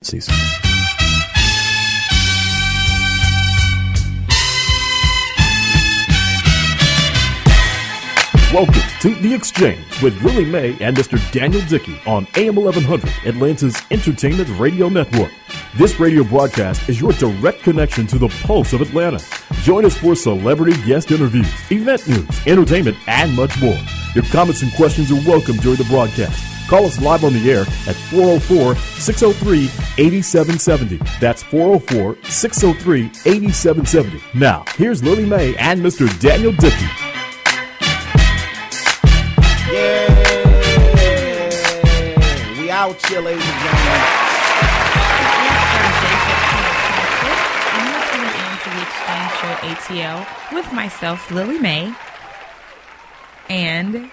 season. Welcome to The Exchange with Lily May and Mr. Daniel Dickey on AM 1100, Atlanta's entertainment radio network. This radio broadcast is your direct connection to the pulse of Atlanta. Join us for celebrity guest interviews, event news, entertainment, and much more. Your comments and questions are welcome during the broadcast. Call us live on the air at 404-603-8770. That's 404-603-8770. Now, here's Lily May and Mr. Daniel Dickey. We out here, ladies and gentlemen. I'm tuning in to the Exchange Show ATL with myself, Lily May, and...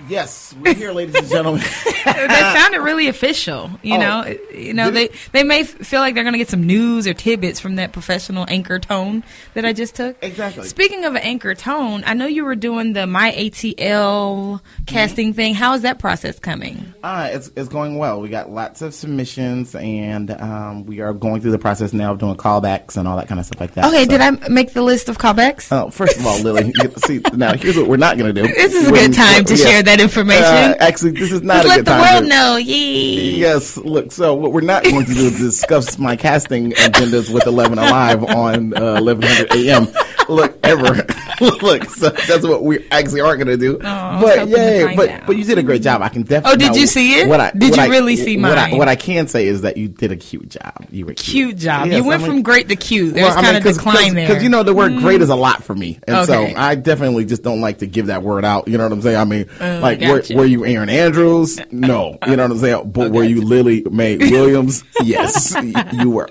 Yes, we're here, ladies and gentlemen. That sounded really official. You know, they may feel like they're going to get some news or tidbits from that professional anchor tone that I just took. Exactly. Speaking of an anchor tone, I know you were doing the My ATL casting thing. How is that process coming? It's going well. We got lots of submissions, and we are going through the process now of doing callbacks and all that kind of stuff like that. Okay, so. Did I make the list of callbacks? First of all, Lily, see, now here's what we're not going to do. This is a good time to share that information. Actually, this is not a good time. Let the world know. Yay. Yes, look, so what we're not going to do is discuss my casting agendas with 11 Alive on 1100 AM. Look, ever. Look, so that's what we actually aren't going to do. But yay, but you did a great job. I can definitely. Oh, did you see it? Did you really see mine? What I can say is that you did a cute job. You were cute job. Yes, you went from great to cute. There's kind of decline there. Because you know the word great is a lot for me, and so I definitely just don't like to give that word out. You know what I'm saying? I mean, were you Aaron Andrews? No. You know what I'm saying? But were you Lily Mae Williams? Yes, you were.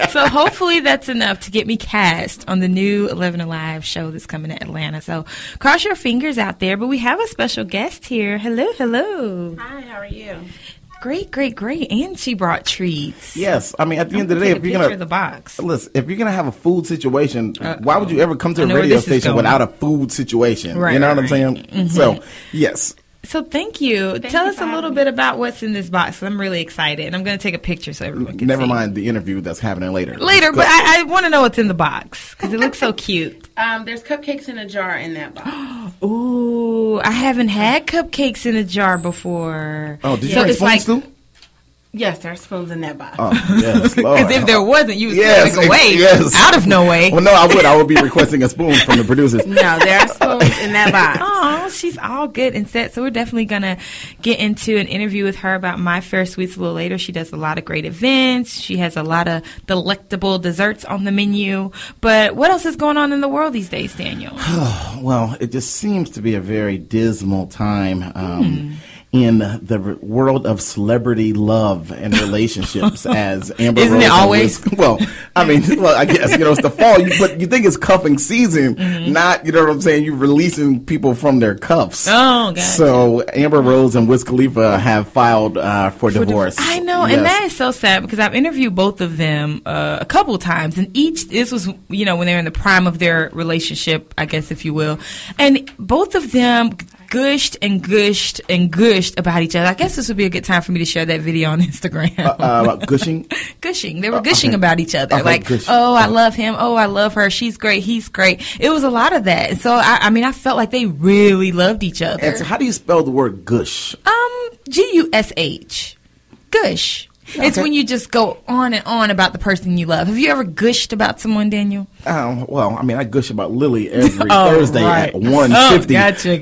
So hopefully that's enough to get me cast on the new 11 Alive show that's coming to Atlanta. So cross your fingers out there. But we have a special guest here. Hello. Hi, how are you? Great. And she brought treats. Yes. I mean, at the end of the day, if you're going to the box. Listen, if you're going to have a food situation, why would you ever come to a radio station without a food situation? Right, you know what I'm saying? Mm-hmm. So, yes. So thank you. Tell us a little bit about what's in this box. I'm really excited. I'm going to take a picture so everyone can see. Never mind the interview that's happening later. But I want to know what's in the box because it looks so cute. There's cupcakes in a jar in that box. Ooh, I haven't had cupcakes in a jar before. Oh, did you bring spoons too? Yes, there are spoons in that box. Oh, yes, Lord. Because if there wasn't, you would take away out of no way. Well, no, I would. I would be requesting a spoon from the producers. No, there are spoons in that box. Oh, she's all good and set. So we're definitely going to get into an interview with her about My Fair Sweets a little later. She does a lot of great events. She has a lot of delectable desserts on the menu. But what else is going on in the world these days, Daniel? Well, it just seems to be a very dismal time. In the world of celebrity love and relationships, as Amber Isn't Rose it always? I guess, it's the fall, but you think it's cuffing season, not, you know what I'm saying, you're releasing people from their cuffs. Oh, gotcha. So Amber Rose and Wiz Khalifa have filed for divorce. I know, yes. And that is so sad because I've interviewed both of them a couple times, and this was, when they were in the prime of their relationship, I guess, if you will, and both of them gushed about each other. I guess this would be a good time for me to share that video on Instagram. About gushing? Gushing. They were gushing about each other. Okay, I love him. Oh, I love her. She's great. He's great. It was a lot of that. So, I felt like they really loved each other. And so how do you spell the word gush? Gush. Gush. Okay. It's when you just go on and on about the person you love. Have you ever gushed about someone, Daniel? I gush about Lily every Thursday at 1:50. Oh, gotcha.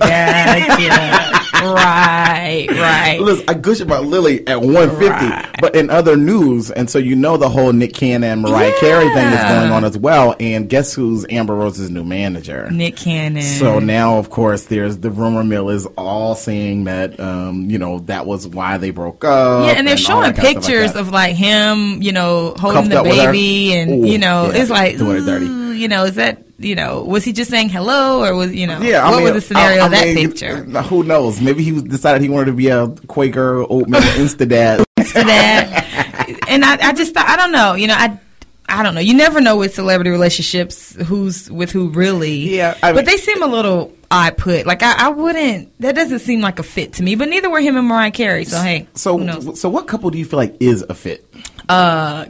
Right. Listen, I gush about Lily at 1:50, but in other news, and so the whole Nick Cannon, Mariah Carey thing is going on as well, and guess who's Amber Rose's new manager? Nick Cannon. So now, of course, there's the rumor mill is all saying that, that was why they broke up. Yeah, and they're showing pictures of him, holding the baby, and it's like, doing it dirty. Is that, was he just saying hello, or was what was the scenario of that picture? Who knows? Maybe he decided he wanted to be a Quaker oatmeal Instadad. And I just thought, I don't know, I don't know. You never know with celebrity relationships who's with who really. Yeah, but they seem a little odd put. Like I wouldn't. That doesn't seem like a fit to me. But neither were him and Mariah Carey. So hey, so what couple do you feel like is a fit?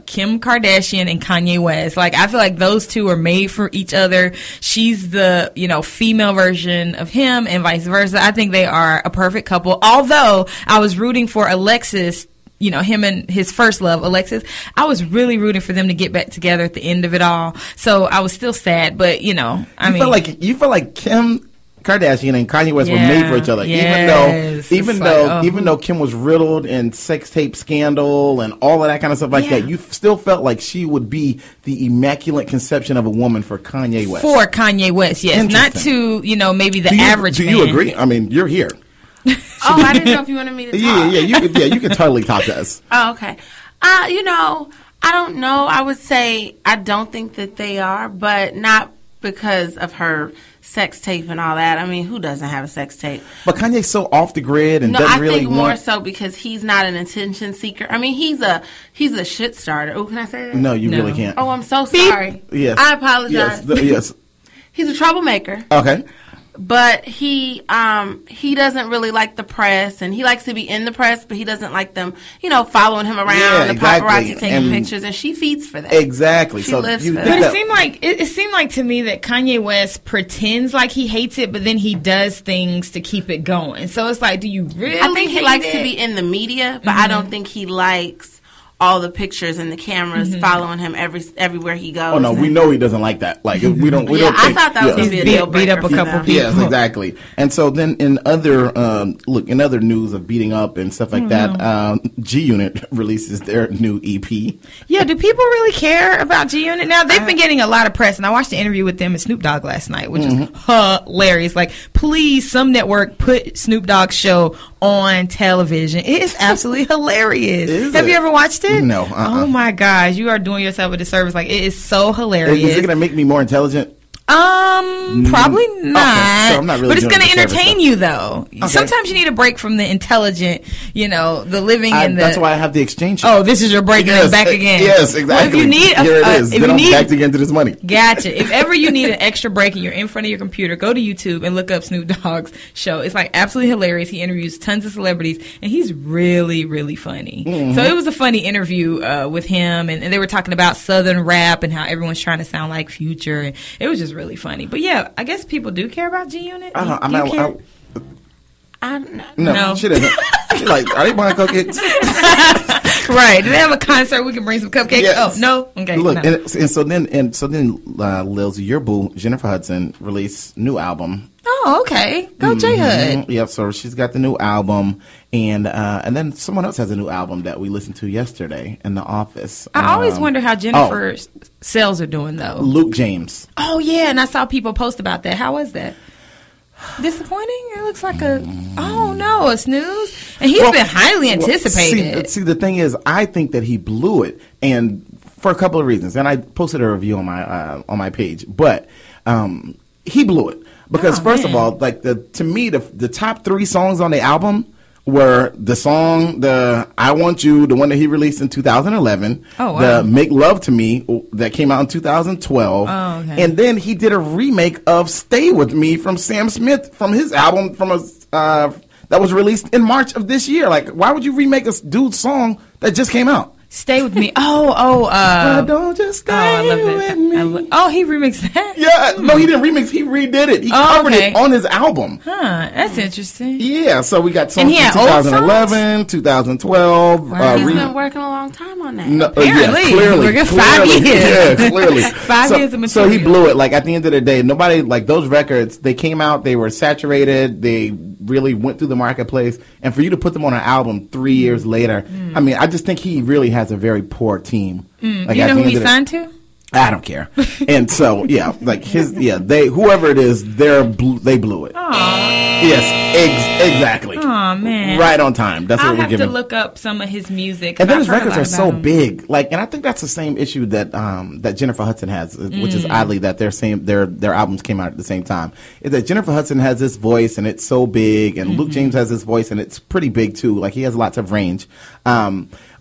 Kim Kardashian and Kanye West. Like, I feel like those two are made for each other. She's the, female version of him and vice versa. I think they are a perfect couple. Although I was rooting for Alexis, him and his first love, Alexis. I was really rooting for them to get back together at the end of it all. So I was still sad, but you felt like Kim Kardashian and Kanye West were made for each other, even though Kim was riddled in sex tape scandal and all of that kind of stuff like that. You still felt like she would be the immaculate conception of a woman for Kanye West. For Kanye West, yes, not to maybe the average. Do you agree? I mean, you're here. I didn't know if you wanted me to talk. You can totally talk to us. Oh, okay. I don't know. I would say I don't think that they are, but not because of her sex tape and all that. I mean, who doesn't have a sex tape? But Kanye's so off the grid and doesn't really want... I think more so because he's not an attention seeker. I mean, he's a shit starter. Oh, can I say that? No, you really can't. Oh, I'm so sorry. Yes. I apologize. Yes. He's a troublemaker. Okay. But he doesn't really like the press, and he likes to be in the press, but he doesn't like them, following him around, the paparazzi taking pictures, and she feeds for that. Exactly. She lives for that. But it seemed like to me that Kanye West pretends like he hates it, but then he does things to keep it going. So it's like, do you really? I think he likes to be in the media, but I don't think he likes all the pictures and the cameras following him everywhere he goes. Oh no, we know he doesn't like that. Like we don't. I thought that was gonna be a deal breaker. Beat up a couple people. Yes, exactly. And so then in other news of beating up and stuff like that, G Unit releases their new EP. Yeah, do people really care about G Unit now? They've been getting a lot of press, and I watched the interview with them and Snoop Dogg last night, which is hilarious. Like, please, some network put Snoop Dogg's show on television. It is absolutely hilarious. Have you ever watched it? No. Oh my gosh, you are doing yourself a disservice. Like, it is so hilarious. Is it going to make me more intelligent? Probably not. Okay, so I'm not really but it's going to entertain you, though. Okay. Sometimes you need a break from the intelligent, the living and the... That's why I have the exchange. Oh, this is your break and then back again. Yes, exactly. Well, if you need... Here it is. Then I'm back to get into this money. Gotcha. If ever you need an extra break and you're in front of your computer, go to YouTube and look up Snoop Dogg's show. It's like absolutely hilarious. He interviews tons of celebrities, and he's really, really funny. Mm-hmm. So it was a funny interview with him, and they were talking about Southern rap and how everyone's trying to sound like Future, and it was just really funny. But yeah, I guess people do care about G Unit. No, she doesn't. She's like, are they buying cupcakes? Right? Do they have a concert? We can bring some cupcakes. Yes. Oh no. Okay. Look, no. and so then, Lil's your boo Jennifer Hudson released new album. Oh, okay. Go J Hud. Yep. So she's got the new album, and then someone else has a new album that we listened to yesterday in the office. I always wonder how Jennifer's sales are doing though. Luke James. Oh yeah, and I saw people post about that. How was that? Disappointing? It looks like a snooze. And he's been highly anticipated. See, the thing is, I think that he blew it, and for a couple of reasons. And I posted a review on my page, but he blew it because first of all, like to me, the top 3 songs on the album were the song, the I Want You, the one that he released in 2011, the Make Love to Me that came out in 2012, and then he did a remake of Stay With Me from Sam Smith from his album that was released in March of this year. Like, why would you remake a dude's song that just came out? Stay With Me. Why don't just stay with me. He remixed that? Yeah. No, he didn't remix. He redid it. He covered it on his album. That's interesting. Yeah. So we got songs from 2011, 2012. Wow, he's been working a long time on that. No, apparently. Clearly. 5 years. Yeah, clearly. 5 years of material. So he blew it. Like, at the end of the day, nobody, like, those records, they came out, they were saturated, they really went through the marketplace, and for you to put them on an album 3 years later, I mean, I just think he really has a very poor team. Like, you know who he signed to? I don't care. And so, yeah, like whoever it is, they blew it. Aww. Yes, exactly. Oh man, right on time. That's what we're giving. I'll have to look up some of his music. And then his records are so big. Like, and I think that's the same issue that that Jennifer Hudson has, which is oddly that their albums came out at the same time. Is that Jennifer Hudson has this voice and it's so big, and Luke James has this voice and it's pretty big too. Like, he has lots of range.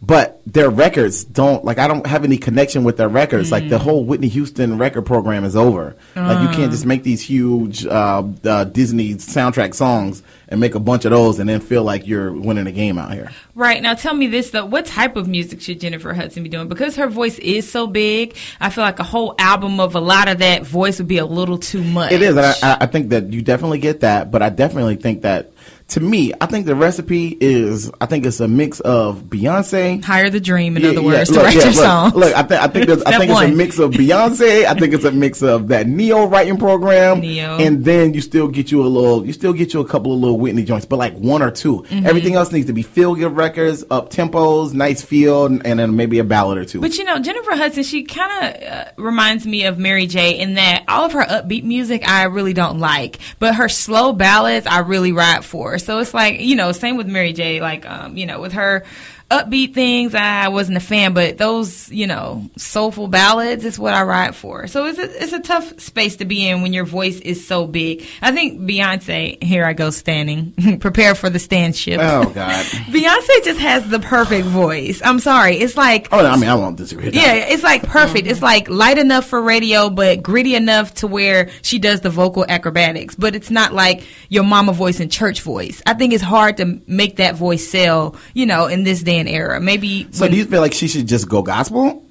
but their records don't, like, I don't have any connection with their records. Like, the whole Whitney Houston record program is over. Like, you can't just make these huge Disney soundtrack songs and make a bunch of those and then feel like you're winning a game out here. Right. Now, tell me this, though. What type of music should Jennifer Hudson be doing? Because her voice is so big, I feel like a whole album of a lot of that voice would be a little too much. It is. And I think that you definitely get that, but I definitely think that, to me, I think the recipe is, I think it's a mix of Beyonce. Higher the Dream, in other words, to write your songs. Look, I think it's a mix of Beyonce. I think it's a mix of that Neo writing program. And then you still get you a couple of little Whitney joints, but like one or two. Everything else needs to be feel-good records, up tempos, nice feel, and then maybe a ballad or two. But Jennifer Hudson, she kind of reminds me of Mary J. in that all of her upbeat music I really don't like, but her slow ballads I really ride for. So it's like, same with Mary J. Like, with her upbeat things, I wasn't a fan, but those, soulful ballads is what I ride for. So it's a tough space to be in when your voice is so big. I think Beyonce, here I go standing, prepare for the stand ship. Oh, God. Beyonce just has the perfect voice. I'm sorry. It's like... Oh, I mean, I won't disagree with that. Yeah, it's like perfect. It's like light enough for radio, but gritty enough to where she does the vocal acrobatics. But it's not like your mama voice and church voice. I think it's hard to make that voice sell, in this day and era. Maybe. So do you feel like she should just go gospel?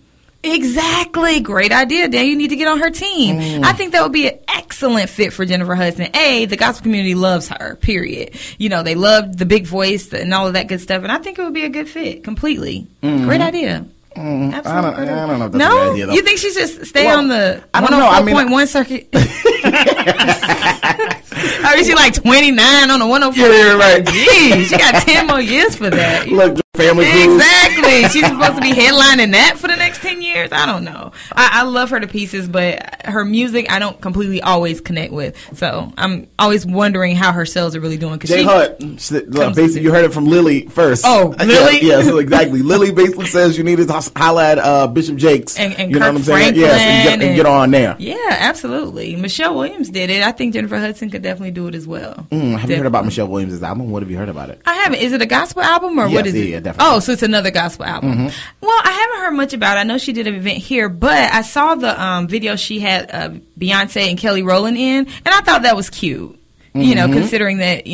Exactly. Great idea, Dan. You need to get on her team. I think that would be an excellent fit for Jennifer Hudson. The gospel community loves her, period. They loved the big voice and all of that good stuff, and I think it would be a good fit completely. Great idea. I don't know if that's a good idea, though. You think she should stay on the 104.1 circuit? I mean, she like 29 on the 104. Yeah, right. Geez, she got 10 more years for that. Look, family Blues. Exactly. She's supposed to be headlining that for the next 10 years. I don't know. I love her to pieces, but her music I don't completely always connect with. So I'm always wondering how her sales are really doing. Jay Hutt, basically, you heard it from Lily first. Oh, Lily? Yeah, so exactly. Lily basically says you need to holler at Bishop Jakes. And you know Kirk what I'm saying? Franklin. Yes, and get on there. Yeah, absolutely. Michelle Williams did it. I think Jennifer Hudson could definitely do it as well. Have you heard about Michelle Williams' album? What have you heard about it? I haven't. Is it a gospel album or what is it? Yeah, definitely. Oh, so it's another gospel album. Well, I haven't heard much about it. I know she did an event here, but I saw the video she had Beyonce and Kelly Rowland in, and I thought that was cute. Considering that,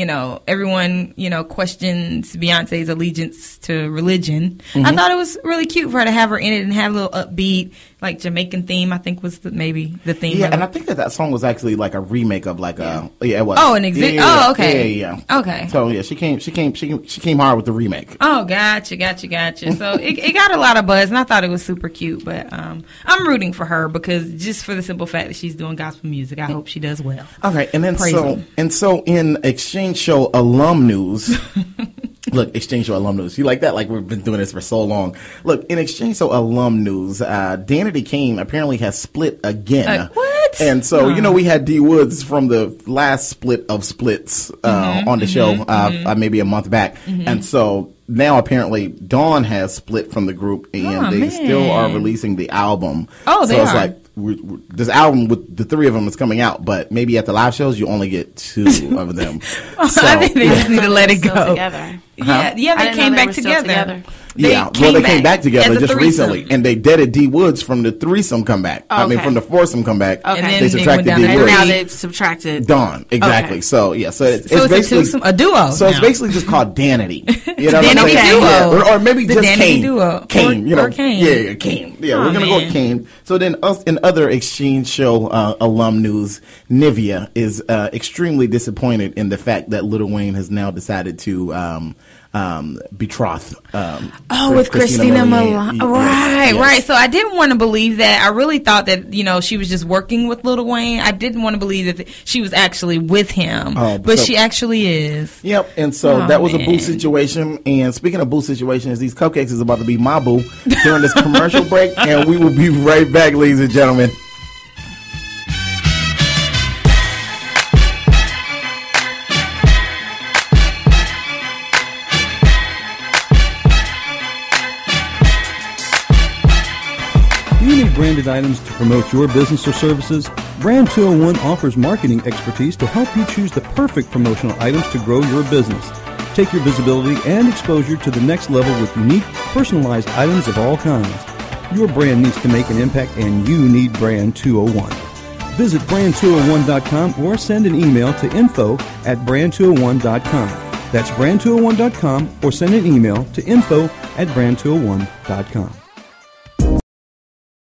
everyone, questions Beyonce's allegiance to religion. I thought it was really cute for her to have her in it and have a little upbeat, like Jamaican theme, I think was maybe the theme. Yeah, and I think that song was actually like a remake of like it was. Oh, an exhibit. Oh, okay. Yeah. Okay. So yeah, she came hard with the remake. Oh, gotcha. So it got a lot of buzz, and I thought it was super cute. But I'm rooting for her because just for the simple fact that she's doing gospel music, I hope she does well. Okay, and then Praise so in Exchange Show alum news. Look, Exchange Show alum news. You like that? Like we've been doing this for so long. Look, in Exchange Show alum news, Danity Kane apparently has split again. What? And so, we had D Woods from the last split of splits on the show maybe a month back. And so now apparently Dawn has split from the group and they still are releasing the album. Oh, they so are. It's like this album with the three of them is coming out, but maybe at the live shows you only get two of them. So, I think they just need to let it go. Together. Yeah, they came back together. They came back together just recently, and they deaded D Woods from the threesome comeback. Okay. I mean, from the foursome comeback. Okay. And then they subtracted D and Woods. now they've subtracted Dawn. Exactly. Okay. So yeah, so it's basically a duo. So it's basically just called Danity. You know what I'm saying? Yeah. Or maybe the just Danity Kane. duo. Kane. Or Kane. Yeah, Kane. Yeah, we're gonna go with Kane. So then, in other Exchange Show alum news, Nivea is extremely disappointed in the fact that Lil Wayne has now decided to betroth. With Christina Milian. Right. So I didn't want to believe that. I really thought that, she was just working with Lil Wayne. I didn't want to believe that she was actually with him. But she actually is. Yep. And so that was a boo situation. And speaking of boo situations, these cupcakes is about to be my boo during this commercial break. And we will be right back, ladies and gentlemen. Do you need branded items to promote your business or services? Brand 201 offers marketing expertise to help you choose the perfect promotional items to grow your business. Take your visibility and exposure to the next level with unique, personalized items of all kinds. Your brand needs to make an impact, and you need Brand 201. Visit brand201.com or send an email to info@brand201.com. That's brand201.com or send an email to info@brand201.com.